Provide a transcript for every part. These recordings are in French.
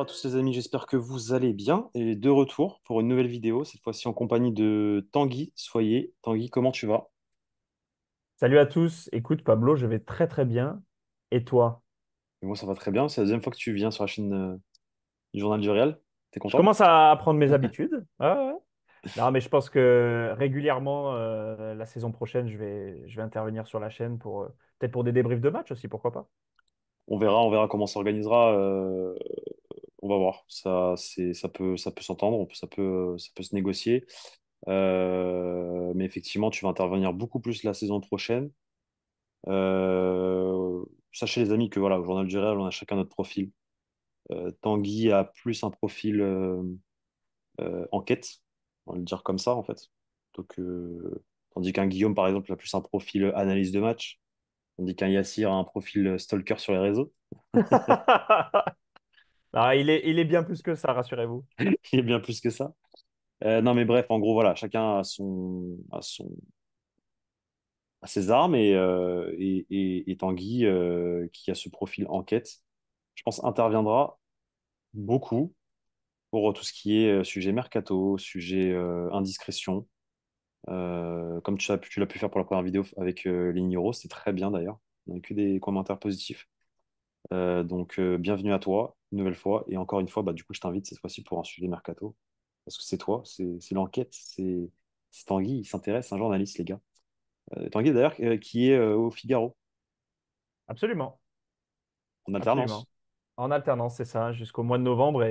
tous les amis, j'espère que vous allez bien et de retour pour une nouvelle vidéo, cette fois-ci en compagnie de Tanguy Soyer. Tanguy, comment tu vas? Salut à tous. Écoute, Pablo, je vais très très bien. Et toi? Et moi ça va très bien, c'est la deuxième fois que tu viens sur la chaîne du Journal du Réal. T'es Je content? commence à prendre mes habitudes. Ouais. Non, mais je pense que régulièrement, la saison prochaine, je vais intervenir sur la chaîne pour peut-être pour des débriefs de match aussi, pourquoi pas? On verra comment ça s'organisera. On va voir. Ça peut s'entendre, ça peut se négocier. Mais effectivement, tu vas intervenir beaucoup plus la saison prochaine. Sachez les amis que voilà, au Journal du Réal, on a chacun notre profil. Tanguy a plus un profil enquête, on va le dire comme ça en fait. Donc, tandis qu'un Guillaume, par exemple, a plus un profil analyse de match, tandis qu'un Yassir a un profil stalker sur les réseaux. Ah, il est bien plus que ça, rassurez-vous. Il est bien plus que ça. Non, mais bref, en gros, voilà, chacun a ses armes et Tanguy, qui a ce profil enquête, je pense, interviendra beaucoup pour tout ce qui est sujet mercato, sujet indiscrétion. Comme tu l'as pu faire pour la première vidéo avec les Ignoros, c'était très bien d'ailleurs. On n'a que des commentaires positifs. Donc, bienvenue à toi, une nouvelle fois. Et encore une fois, bah, du coup, je t'invite cette fois-ci pour un sujet mercato. Parce que c'est toi, c'est l'enquête, c'est Tanguy, il s'intéresse, c'est un journaliste, les gars. Tanguy, d'ailleurs, qui est au Figaro, Absolument, en alternance. absolument. En alternance, c'est ça, jusqu'au mois de novembre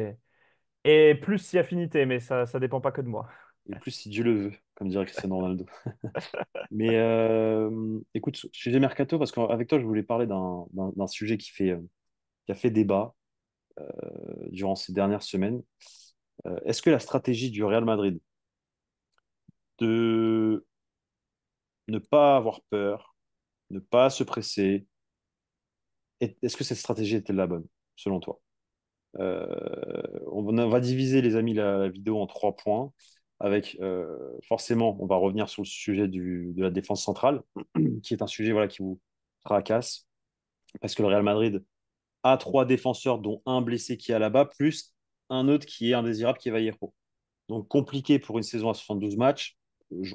et plus si affinité, mais ça dépend pas que de moi. Et plus si Dieu le veut, comme dirait Cristiano Ronaldo. Mais écoute, sujet mercato, parce qu'avec toi, je voulais parler d'un sujet qui a fait débat durant ces dernières semaines. Est-ce que la stratégie du Real Madrid de ne pas avoir peur, ne pas se presser, est-ce que cette stratégie était la bonne, selon toi? On va diviser, les amis, la vidéo en trois points. Avec forcément, on va revenir sur le sujet de la défense centrale, qui est un sujet voilà, qui vous tracasse, parce que le Real Madrid a trois défenseurs, dont un blessé qui est là-bas, plus un autre qui est indésirable, qui est Vallejo. Donc compliqué pour une saison à 72 matchs.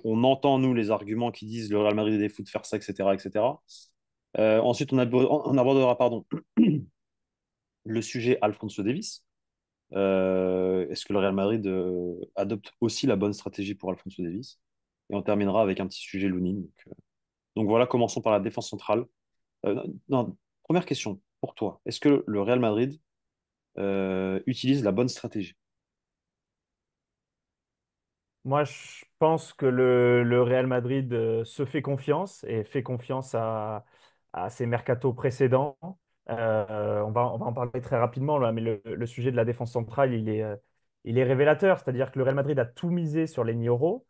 On entend, nous, les arguments qui disent le Real Madrid est fou de faire ça, etc. etc. Ensuite, on abordera pardon, le sujet Alphonso Davies. Est-ce que le Real Madrid adopte aussi la bonne stratégie pour Alphonso Davies? Et on terminera avec un petit sujet Lounine. Donc voilà, commençons par la défense centrale. Non, première question pour toi. Est-ce que le Real Madrid utilise la bonne stratégie? Moi, je pense que le Real Madrid se fait confiance et fait confiance à ses mercatos précédents. On va en parler très rapidement là, mais le sujet de la défense centrale, il est révélateur. C'est-à-dire que le Real Madrid a tout misé sur les Nioro.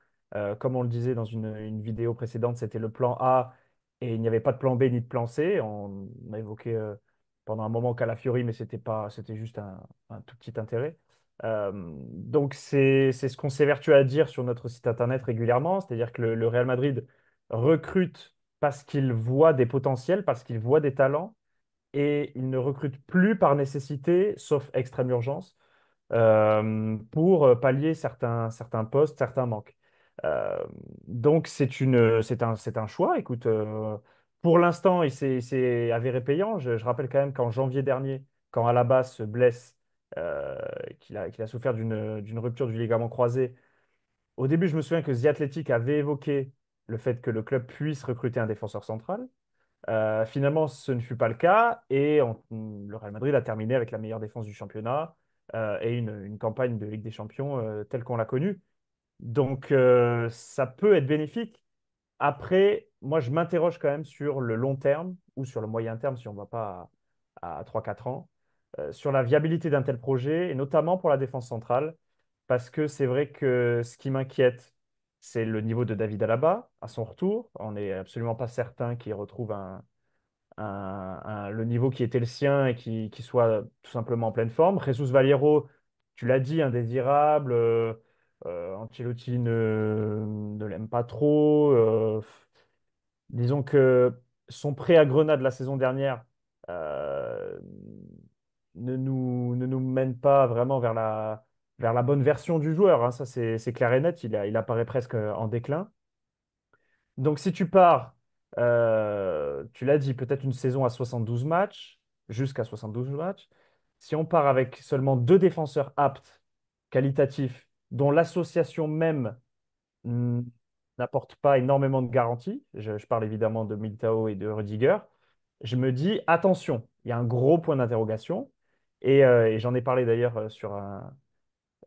Comme on le disait dans une vidéo précédente, c'était le plan A et il n'y avait pas de plan B ni de plan C. On a évoqué pendant un moment Calafiori, mais c'était pas, c'était juste un tout petit intérêt. Donc, c'est ce qu'on s'évertue à dire sur notre site internet régulièrement, c'est-à-dire que le Real Madrid recrute parce qu'il voit des potentiels, parce qu'il voit des talents, et il ne recrute plus par nécessité, sauf extrême urgence, pour pallier certains postes, certains manques. Euh, donc, c'est un choix. Écoute, pour l'instant, il s'est avéré payant. Je rappelle quand même qu'en janvier dernier, quand Alaba se blesse, euh, qu'il a souffert d'une rupture du ligament croisé, au début, je me souviens que The Athletic avait évoqué le fait que le club puisse recruter un défenseur central. Finalement, ce ne fut pas le cas et le Real Madrid a terminé avec la meilleure défense du championnat et une campagne de Ligue des Champions telle qu'on l'a connue. Donc, ça peut être bénéfique. Après, moi, je m'interroge quand même sur le long terme ou sur le moyen terme, si on ne va pas à 3-4 ans, sur la viabilité d'un tel projet, et notamment pour la défense centrale, parce que c'est vrai que ce qui m'inquiète, c'est le niveau de David Alaba à son retour. On n'est absolument pas certain qu'il retrouve le niveau qui était le sien et qui soit tout simplement en pleine forme. Jesus Vallejo, tu l'as dit, indésirable. Ancelotti ne l'aime pas trop. Disons que son prêt à Grenade la saison dernière, euh, ne nous mène pas vraiment vers la bonne version du joueur, hein. Ça, c'est clair et net. Il apparaît presque en déclin. Donc, si tu pars, tu l'as dit, peut-être une saison à 72 matchs, jusqu'à 72 matchs. Si on part avec seulement deux défenseurs aptes, qualitatifs, dont l'association même hmm, n'apporte pas énormément de garanties, je parle évidemment de Militao et de Rudiger, je me dis, attention, il y a un gros point d'interrogation. Et j'en ai parlé d'ailleurs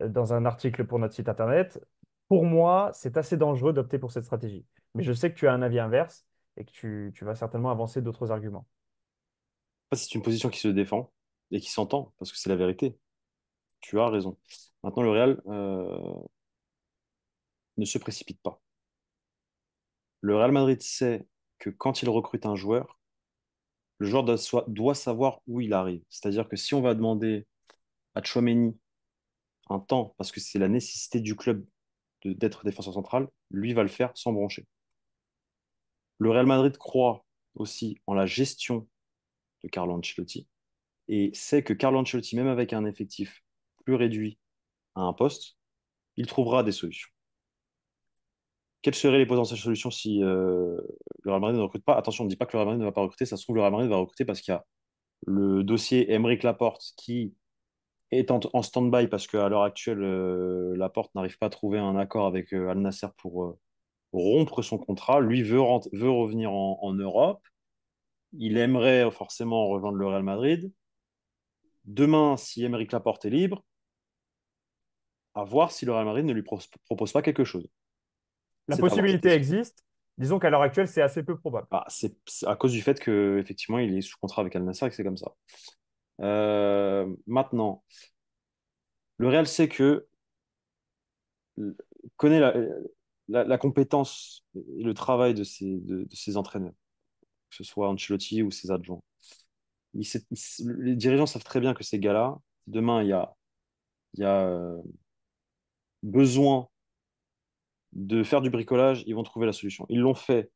dans un article pour notre site internet. Pour moi, c'est assez dangereux d'opter pour cette stratégie. Mais je sais que tu as un avis inverse et que tu vas certainement avancer d'autres arguments. C'est une position qui se défend et qui s'entend, parce que c'est la vérité. Tu as raison. Maintenant, le Real ne se précipite pas. Le Real Madrid sait que quand il recrute un joueur, le joueur doit savoir où il arrive. C'est-à-dire que si on va demander à Tchouaméni un temps, parce que c'est la nécessité du club d'être défenseur central, lui va le faire sans broncher. Le Real Madrid croit aussi en la gestion de Carlo Ancelotti et sait que Carlo Ancelotti, même avec un effectif plus réduit à un poste, il trouvera des solutions. Quelles seraient les potentielles solutions si le Real Madrid ne recrute pas? Attention, on ne dit pas que le Real Madrid ne va pas recruter, ça se trouve, le Real Madrid va recruter parce qu'il y a le dossier Aymeric Laporte qui est en stand-by parce qu'à l'heure actuelle, Laporte n'arrive pas à trouver un accord avec Al Nasser pour rompre son contrat. Lui veut revenir en Europe. Il aimerait forcément rejoindre le Real Madrid. Demain, si Aymeric Laporte est libre, à voir si le Real Madrid ne lui propose pas quelque chose. La C'est à voir, c'est possibilité possible. existe. Disons qu'à l'heure actuelle, c'est assez peu probable. Ah, c'est à cause du fait que effectivement il est sous contrat avec Al Nassr et que c'est comme ça. Maintenant, le Real sait que connaît la compétence et le travail de ses entraîneurs, que ce soit Ancelotti ou ses adjoints. Les dirigeants savent très bien que ces gars-là, demain il y a besoin de faire du bricolage, ils vont trouver la solution. Ils l'ont fait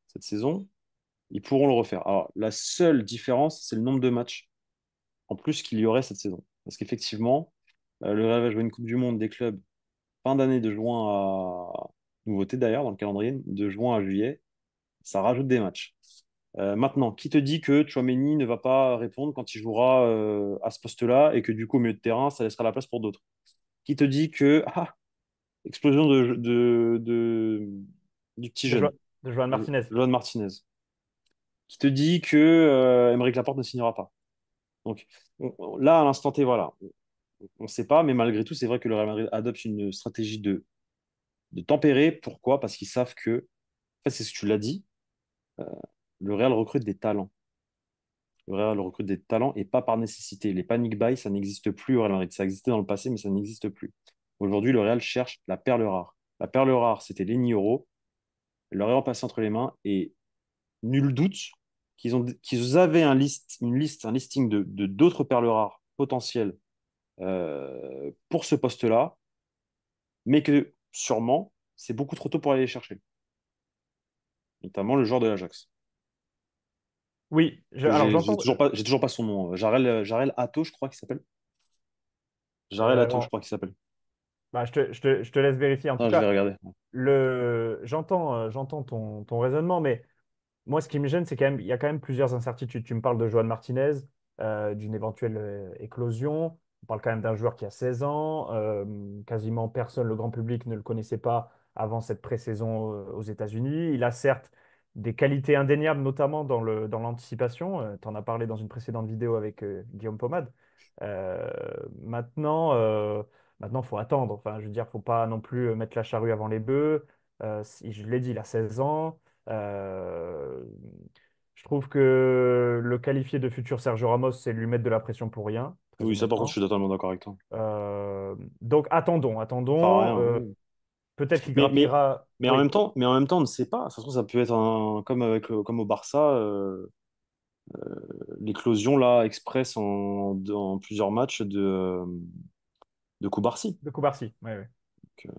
cette saison, ils pourront le refaire. Alors, la seule différence, c'est le nombre de matchs en plus qu'il y aurait cette saison. Parce qu'effectivement, le Real va jouer une Coupe du Monde des clubs fin d'année de juin à nouveauté d'ailleurs dans le calendrier, de juin à juillet. Ça rajoute des matchs. Maintenant, qui te dit que Tchouaméni ne va pas répondre quand il jouera à ce poste-là et que du coup, au milieu de terrain, ça laissera la place pour d'autres? Qui te dit que, explosion du petit De, jeune, de Joan Martinez. Joan Martinez, qui te dit que Aymeric Laporte ne signera pas. Donc là, à l'instant T, voilà, on ne sait pas, mais malgré tout, c'est vrai que le Real Madrid adopte une stratégie de tempérer. Pourquoi? Parce qu'ils savent que, en fait, c'est ce que tu l'as dit, euh, le Real recrute des talents. Le Real recrute des talents et pas par nécessité. Les panic buys, ça n'existe plus au Real Madrid. Ça existait dans le passé, mais ça n'existe plus. Aujourd'hui, le Real cherche la perle rare. La perle rare, c'était Lenny Euro. Il leur est repassé entre les mains et nul doute qu'ils avaient un listing de d'autres perles rares potentielles pour ce poste-là, mais que sûrement, c'est beaucoup trop tôt pour aller les chercher, notamment le joueur de l'Ajax. Oui, Que alors j'entends. j'ai toujours pas son nom. Jarel Hato, je crois qu'il s'appelle. Jarel Hato, je Non, crois qu'il s'appelle. bah, je te laisse vérifier. En tout Ah, je vais cas, regarder. j'entends ton raisonnement, mais moi, ce qui me gêne, c'est quand même, il y a quand même plusieurs incertitudes. Tu me parles de Joan Martinez, d'une éventuelle éclosion. On parle quand même d'un joueur qui a 16 ans. Quasiment personne, le grand public, ne le connaissait pas avant cette pré-saison aux États-Unis. Il a certes des qualités indéniables, notamment dans l'anticipation. Tu en as parlé dans une précédente vidéo avec Guillaume Pomade. Euh, maintenant, euh, maintenant, il faut attendre. Enfin, je veux dire, faut pas non plus mettre la charrue avant les bœufs. Je l'ai dit, il a 16 ans. Euh, je trouve que le qualifier de futur Sergio Ramos, c'est lui mettre de la pression pour rien, très Oui, ça par contre, je honnêtement. suis totalement d'accord avec toi. Donc attendons, Enfin, attendons. rien. Oui. Peut-être qu'il Mais, mais, grappillera. Oui, mais en même temps, on ne sait pas. Ça se trouve, ça peut être comme, comme au Barça, l'éclosion là, express en plusieurs matchs de Koubarsi. de Koubarsi. Oui, oui. Donc,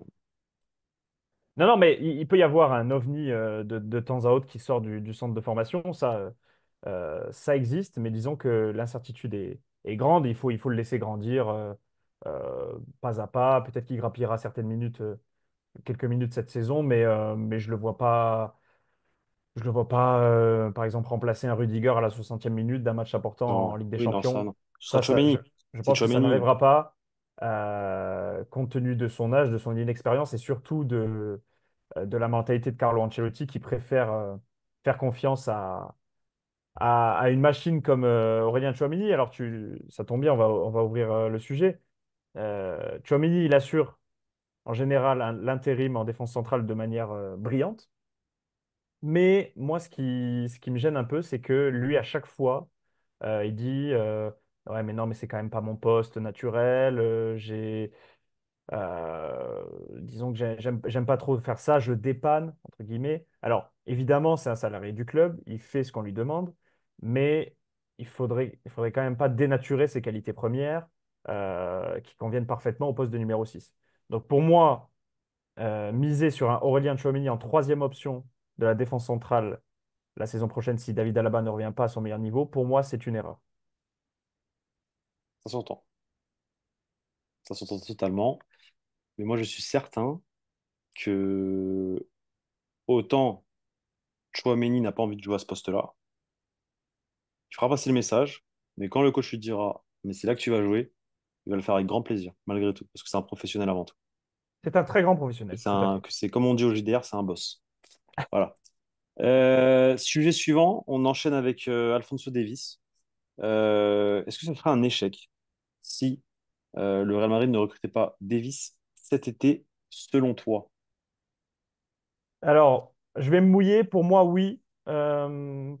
Non, non, mais il peut y avoir un ovni de temps à autre qui sort du centre de formation. Ça existe, mais disons que l'incertitude est est grande. Il faut le laisser grandir pas à pas. Peut-être qu'il grappillera certaines minutes, quelques minutes cette saison, mais je le vois pas, par exemple, remplacer un Rudiger à la 60e minute d'un match important en Non, Ligue des oui, non, ça, Champions. non. Ce sera Ça, je, Tchouaméni. je C'est pense que ça Tchouaméni. n'arrivera pas, compte tenu de son âge, de son inexpérience et surtout de la mentalité de Carlo Ancelotti qui préfère faire confiance à une machine comme Aurélien Tchouaméni. Alors, ça tombe bien, on va ouvrir le sujet. Tchouaméni, il assure en général l'intérim en défense centrale de manière brillante. Mais moi, ce qui me gêne un peu, c'est que lui, à chaque fois, il dit ouais, mais non, mais c'est quand même pas mon poste naturel. Disons que j'aime pas trop faire ça, je dépanne, entre guillemets. Alors, évidemment, c'est un salarié du club, il fait ce qu'on lui demande, mais il faudrait quand même pas dénaturer ses qualités premières qui conviennent parfaitement au poste de numéro 6. Donc, pour moi, miser sur un Aurélien Tchouaméni en troisième option de la défense centrale la saison prochaine si David Alaba ne revient pas à son meilleur niveau, pour moi, c'est une erreur. Ça s'entend. Ça s'entend totalement. Mais moi, je suis certain que autant Chouameni n'a pas envie de jouer à ce poste-là, il fera passer le message, mais quand le coach lui dira, mais c'est là que tu vas jouer, il va le faire avec grand plaisir, malgré tout, parce que c'est un professionnel avant tout. C'est un très grand Et professionnel, tout à fait. que c'est comme on dit au JDR, c'est un boss. Voilà. Sujet suivant, on enchaîne avec Alphonso Davies. Est-ce que ça serait un échec si le Real Madrid ne recrutait pas Davies cet été, selon toi? Alors, je vais me mouiller, pour moi, oui,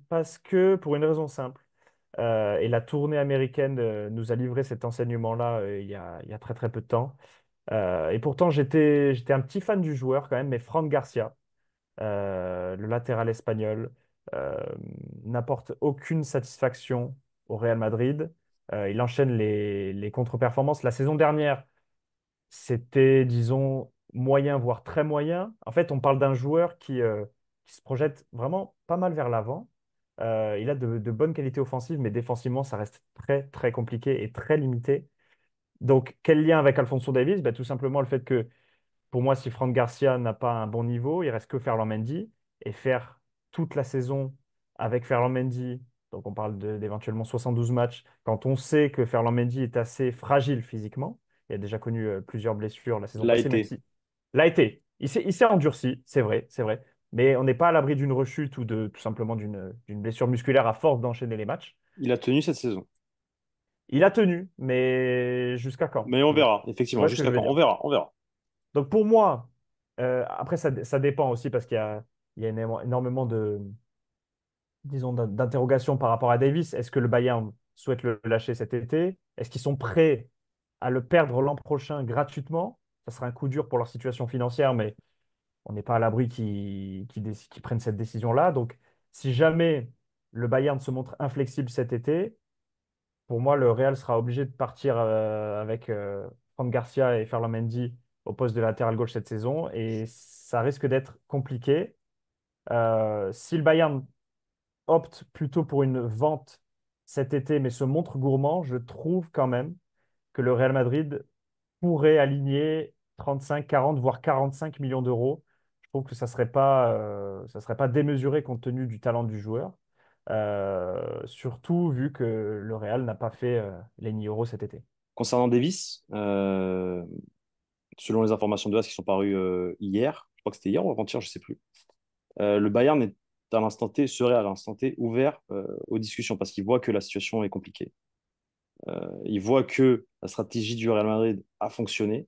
parce que pour une raison simple. Et la tournée américaine nous a livré cet enseignement-là il y a très très peu de temps. Et pourtant, j'étais un petit fan du joueur quand même, mais Fran Garcia, le latéral espagnol, euh, n'apporte aucune satisfaction au Real Madrid. Il enchaîne les contre-performances. La saison dernière, c'était, disons, moyen, voire très moyen. En fait, on parle d'un joueur qui se projette vraiment pas mal vers l'avant. Il a de bonnes qualités offensives, mais défensivement, ça reste très, très compliqué et très limité. Donc, quel lien avec Alphonso Davies? Ben, tout simplement le fait que pour moi, si Franck Garcia n'a pas un bon niveau, il reste que Ferland Mendy. Et faire toute la saison avec Ferland Mendy, donc on parle d'éventuellement 72 matchs, quand on sait que Ferland Mendy est assez fragile physiquement, il a déjà connu plusieurs blessures la saison L'a passée, même été. si l'a été. Il s'est endurci, c'est vrai, c'est vrai. Mais on n'est pas à l'abri d'une rechute ou tout simplement d'une blessure musculaire à force d'enchaîner les matchs. Il a tenu cette saison. Il a tenu, mais jusqu'à quand, Mais on peut-être? verra, Tu effectivement. vois ce que je Jusqu'à veux quand? On dire? verra, on verra. Donc pour moi, après ça dépend aussi parce qu'il y a énormément disons, d'interrogations par rapport à Davis. Est-ce que le Bayern souhaite le lâcher cet été? Est-ce qu'ils sont prêts à le perdre l'an prochain gratuitement? Ça sera un coup dur pour leur situation financière, mais on n'est pas à l'abri qu'ils prennent cette décision-là. Donc si jamais le Bayern se montre inflexible cet été, pour moi, le Real sera obligé de partir avec Fran Garcia et Ferland Mendy au poste de latéral gauche cette saison et ça risque d'être compliqué. Si le Bayern opte plutôt pour une vente cet été mais se montre gourmand, je trouve quand même que le Real Madrid pourrait aligner 35, 40, voire 45 millions d'euros. Je trouve que ça serait pas démesuré compte tenu du talent du joueur. Surtout vu que le Real n'a pas fait les 1 euros cet été. Concernant Davis, selon les informations de AS qui sont parues hier, je crois que c'était hier ou avant-hier, je ne sais plus, le Bayern est à l'instant T, serait à l'instant T ouvert aux discussions parce qu'il voit que la situation est compliquée. Il voit que la stratégie du Real Madrid a fonctionné,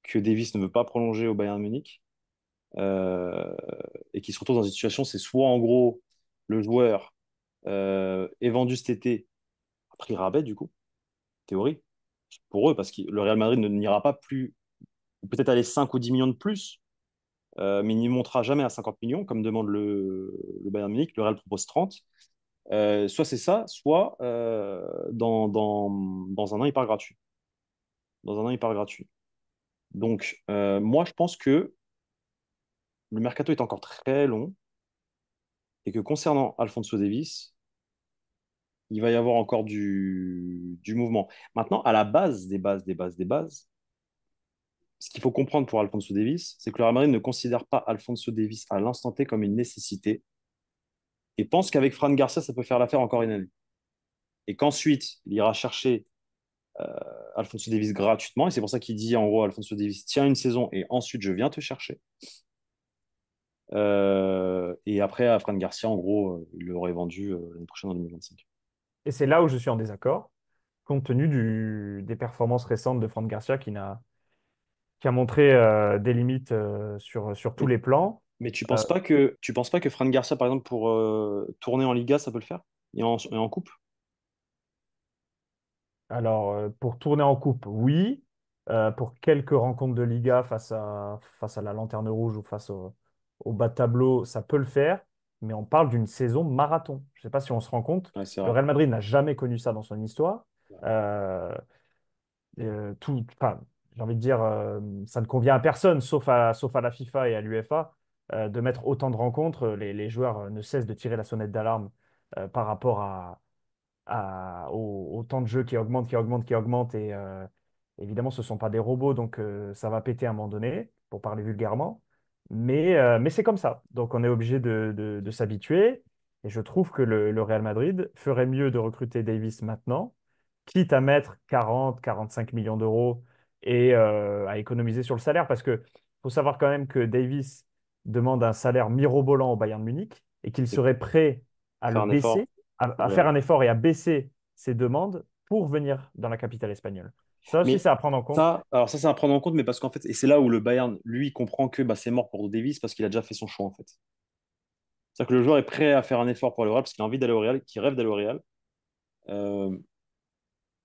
que Davis ne veut pas prolonger au Bayern Munich euh, et qu'il se retrouve dans une situation, c'est soit en gros le joueur est vendu cet été à prix rabais du coup, théorie, pour eux, parce que le Real Madrid ne n'ira pas plus, ou peut-être aller 5 ou 10 millions de plus, mais il n'y montera jamais à 50 millions, comme demande le Bayern Munich. Le Real propose 30. Soit c'est ça, soit dans un an, il part gratuit. Dans un an, il part gratuit. Donc, moi, je pense que le mercato est encore très long et que concernant Alphonso Davies, il va y avoir encore du mouvement. Maintenant, à la base des bases, des bases, des bases, ce qu'il faut comprendre pour Alphonso Davies, c'est que le Real Madrid ne considère pas Alphonso Davies à l'instant T comme une nécessité et pense qu'avec Fran Garcia, ça peut faire l'affaire encore une année. Et qu'ensuite, il ira chercher Alphonso Davies gratuitement. Et c'est pour ça qu'il dit en gros, Alphonso Davies, tiens une saison et ensuite je viens te chercher. Et après, à Fran Garcia, en gros, il l'aurait vendu l'année prochaine en 2025. Et c'est là où je suis en désaccord, compte tenu des performances récentes de Franck Garcia qui a montré des limites sur tous Mais, les plans. mais Euh, tu penses pas que Fran Garcia, par exemple, pour tourner en Liga, ça peut le faire et en coupe? alors, pour tourner en coupe, oui. Pour quelques rencontres de Liga face à la Lanterne Rouge ou face au bas de tableau, ça peut le faire. Mais on parle d'une saison marathon. Je ne sais pas si on se rend compte. Ouais, c'est Le vrai. Real Madrid n'a jamais connu ça dans son histoire. Euh, enfin, j'ai envie de dire, ça ne convient à personne, sauf à la FIFA et à l'UEFA, de mettre autant de rencontres. Les joueurs ne cessent de tirer la sonnette d'alarme par rapport au temps de jeu qui augmente, qui augmente, qui augmente. Et évidemment, ce ne sont pas des robots, donc ça va péter à un moment donné, pour parler vulgairement. Mais c'est comme ça. Donc on est obligé de s'habituer. Et je trouve que le Real Madrid ferait mieux de recruter Davis maintenant, quitte à mettre 40, 45 millions d'euros et à économiser sur le salaire. Parce qu'il faut savoir quand même que Davis demande un salaire mirobolant au Bayern de Munich et qu'il Et serait prêt à le faire un effort. baisser, à faire un effort et à baisser ses demandes pour venir dans la capitale espagnole. Ça aussi, Mais c'est à prendre en compte. ça, c'est à prendre en compte, mais parce qu'en fait, et c'est là où le Bayern, lui, comprend que bah, c'est mort pour Davis parce qu'il a déjà fait son choix, en fait. C'est-à-dire que le joueur est prêt à faire un effort pour aller au Real parce qu'il a envie d'aller au Real, qu'il rêve d'aller au Real, euh,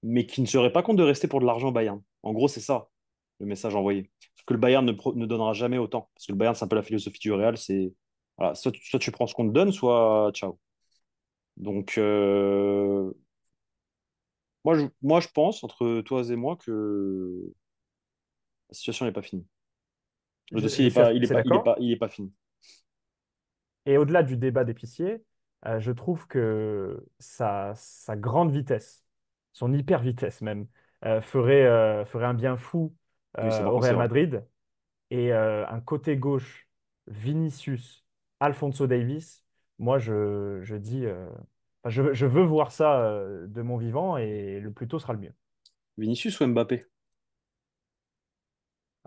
mais qui ne serait pas contre de rester pour de l'argent au Bayern. En gros, c'est ça le message envoyé. Sauf que le Bayern ne donnera jamais autant. Parce que le Bayern, c'est un peu la philosophie du Real, c'est voilà, soit tu prends ce qu'on te donne, soit ciao. Donc, moi, je pense, entre toi et moi, que la situation n'est pas finie. Le dossier, Je il n'est suis pas, il est assez pas, il est d'accord. pas, il est pas fini. Et au-delà du débat d'épicier, je trouve que sa grande vitesse, son hyper vitesse même, ferait un bien fou Oui, ça, par au contre, c'est Real vrai. Madrid. Et un côté gauche, Vinicius, Alphonso Davies, moi je dis, enfin, je veux voir ça de mon vivant et le plus tôt sera le mieux. Vinicius ou Mbappé?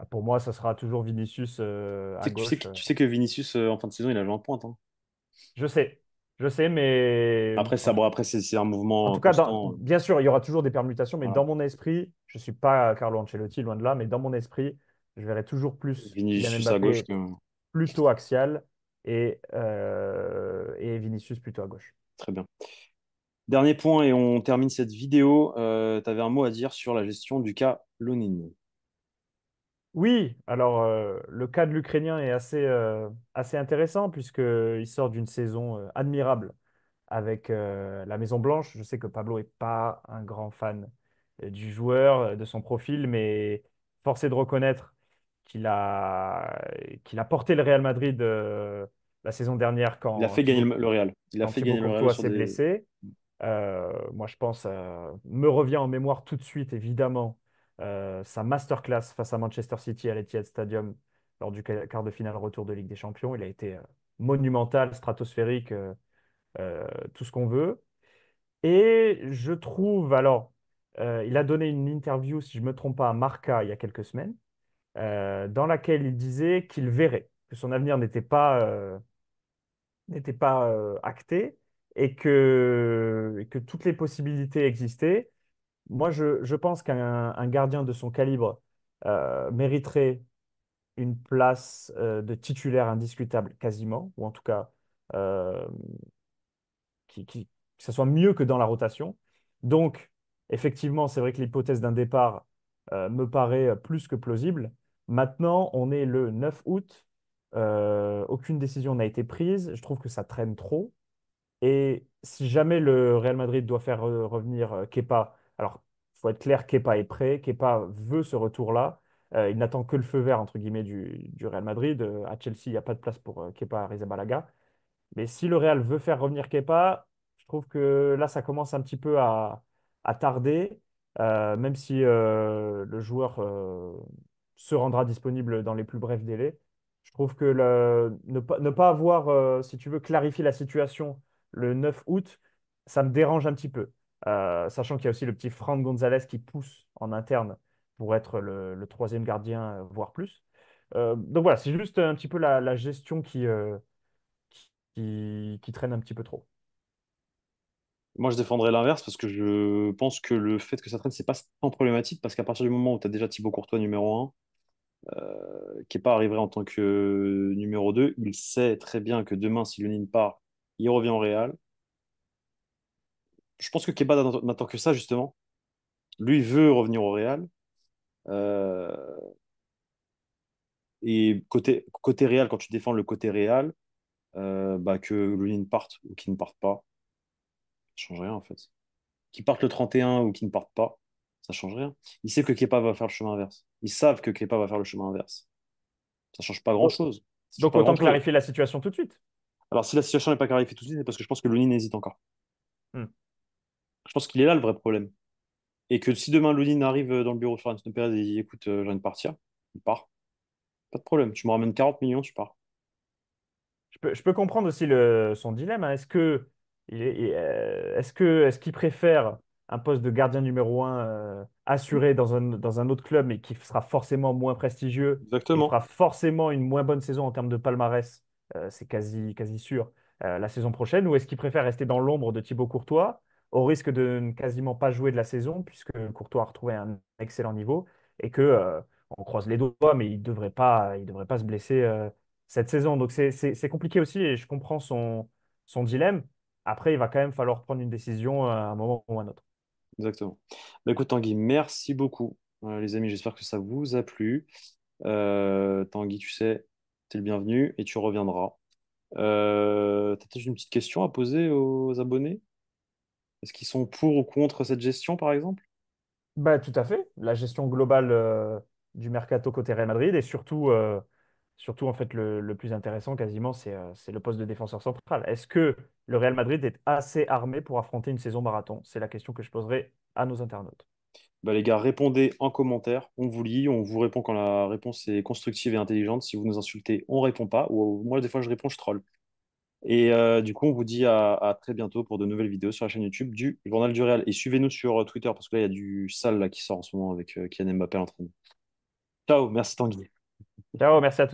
Pour moi, ça sera toujours Vinicius Tu à sais, que- tu sais, gauche. que- tu sais que Vinicius, en fin de saison, il a joué en pointe, hein. Je sais, je sais, mais Après, ça, bon, après c'est un en mouvement tout cas, constant. bien sûr, il y aura toujours des permutations, mais Voilà. dans mon esprit, je ne suis pas Carlo Ancelotti, loin de là, mais dans mon esprit, je verrai toujours plus Kylian Vinicius à gauche Mbappé que. plutôt axial et Vinicius plutôt à gauche. Très bien. Dernier point et on termine cette vidéo. Tu avais un mot à dire sur la gestion du cas Lonin. Oui, alors le cas de l'Ukrainien est assez intéressant puisqu'il sort d'une saison admirable avec la Maison Blanche. Je sais que Pablo n'est pas un grand fan du joueur, de son profil, mais force est de reconnaître qu'il a porté le Real Madrid la saison dernière Il a quand fait gagner le Real. Il a quand fait Thibaut gagner le Real Courtois sur s'est des. blessé. Moi, je pense, me revient en mémoire tout de suite, évidemment, sa masterclass face à Manchester City à l'Etihad Stadium lors du quart de finale retour de Ligue des Champions. Il a été monumental, stratosphérique, tout ce qu'on veut. Et je trouve, alors, il a donné une interview, si je ne me trompe pas, à Marca il y a quelques semaines, dans laquelle il disait qu'il verrait, que son avenir n'était pas acté et que toutes les possibilités existaient. Moi, je pense qu'un gardien de son calibre mériterait une place de titulaire indiscutable quasiment, ou en tout cas euh, que ça soit mieux que dans la rotation. Donc, effectivement, c'est vrai que l'hypothèse d'un départ me paraît plus que plausible. Maintenant, on est le 9 août, aucune décision n'a été prise. Je trouve que ça traîne trop. Et si jamais le Real Madrid doit faire revenir Kepa, alors il faut être clair, Kepa est prêt, Kepa veut ce retour-là. Il n'attend que le feu vert, entre guillemets, du Real Madrid. À Chelsea, il n'y a pas de place pour Kepa Arrizabalaga. Mais si le Real veut faire revenir Kepa, je Je trouve que là, ça commence un petit peu à tarder, même si le joueur se rendra disponible dans les plus brefs délais. Je trouve que ne pas avoir, si tu veux, clarifié la situation le 9 août, ça me dérange un petit peu. Sachant qu'il y a aussi le petit Fran Gonzalez qui pousse en interne pour être le troisième gardien, voire plus. Donc voilà, c'est juste un petit peu la gestion qui traîne un petit peu trop. Moi, je défendrais l'inverse parce que je pense que le fait que ça traîne, c'est pas tant problématique parce qu'à partir du moment où tu as déjà Thibaut Courtois numéro un, Kepa arriverait en tant que numéro 2, il sait très bien que demain, si Lunin part, il revient au Real. Je pense que Kepa n'attend que ça, justement. Lui veut revenir au Real. Euh, et côté Real, quand tu défends le côté Real, bah, que Lunin parte ou qu'il ne parte pas, ça change rien en fait. Qu'il parte le 31 ou qu'il ne parte pas, ça change rien. Il sait que Kepa va faire le chemin inverse. Ils savent que Kepa va faire le chemin inverse. Ça change pas Oh. grand-chose. Ça change Donc pas autant grand-chose. clarifier la situation tout de suite. Alors, si la situation n'est pas clarifiée tout de suite, c'est parce que je pense que Lunin hésite encore. Hmm. Je pense qu'il est là le vrai problème. Et que si demain Lunin arrive dans le bureau de Florentino Pérez et dit écoute, j'ai envie de partir, il part. Pas de problème. Tu me ramènes 40 millions, tu pars. Je peux comprendre aussi son dilemme, hein. Est-ce qu'il préfère un poste de gardien numéro un assuré dans un autre club, mais qui sera forcément moins prestigieux et Exactement. fera forcément une moins bonne saison en termes de palmarès, c'est quasi sûr, la saison prochaine, ou est-ce qu'il préfère rester dans l'ombre de Thibaut Courtois au risque de ne quasiment pas jouer de la saison, puisque Courtois a retrouvé un excellent niveau et que, on croise les doigts, mais il devrait pas se blesser cette saison. Donc c'est compliqué aussi et je comprends son dilemme. Après, il va quand même falloir prendre une décision à un moment ou à un autre. Exactement. Bah, écoute, Tanguy, merci beaucoup. Les amis, j'espère que ça vous a plu. Tanguy, tu sais, tu es le bienvenu et tu reviendras. T'as peut-être une petite question à poser aux abonnés? Est-ce qu'ils sont pour ou contre cette gestion, par exemple? Bah, tout à fait. La gestion globale du mercato côté Real Madrid et surtout en fait, le plus intéressant quasiment, c'est le poste de défenseur central. Est-ce que le Real Madrid est assez armé pour affronter une saison marathon? C'est la question que je poserai à nos internautes. Bah, les gars, répondez en commentaire. On vous lit, on vous répond quand la réponse est constructive et intelligente. Si vous nous insultez, on répond pas. Ou moi, des fois, je réponds, je troll. Et du coup, on vous dit à très bientôt pour de nouvelles vidéos sur la chaîne YouTube du Journal du Real. Et suivez-nous sur Twitter parce que là, il y a du sale là, qui sort en ce moment avec Kylian Mbappé à l'entraînement. Ciao, merci Tanguy. Ciao, merci à tous.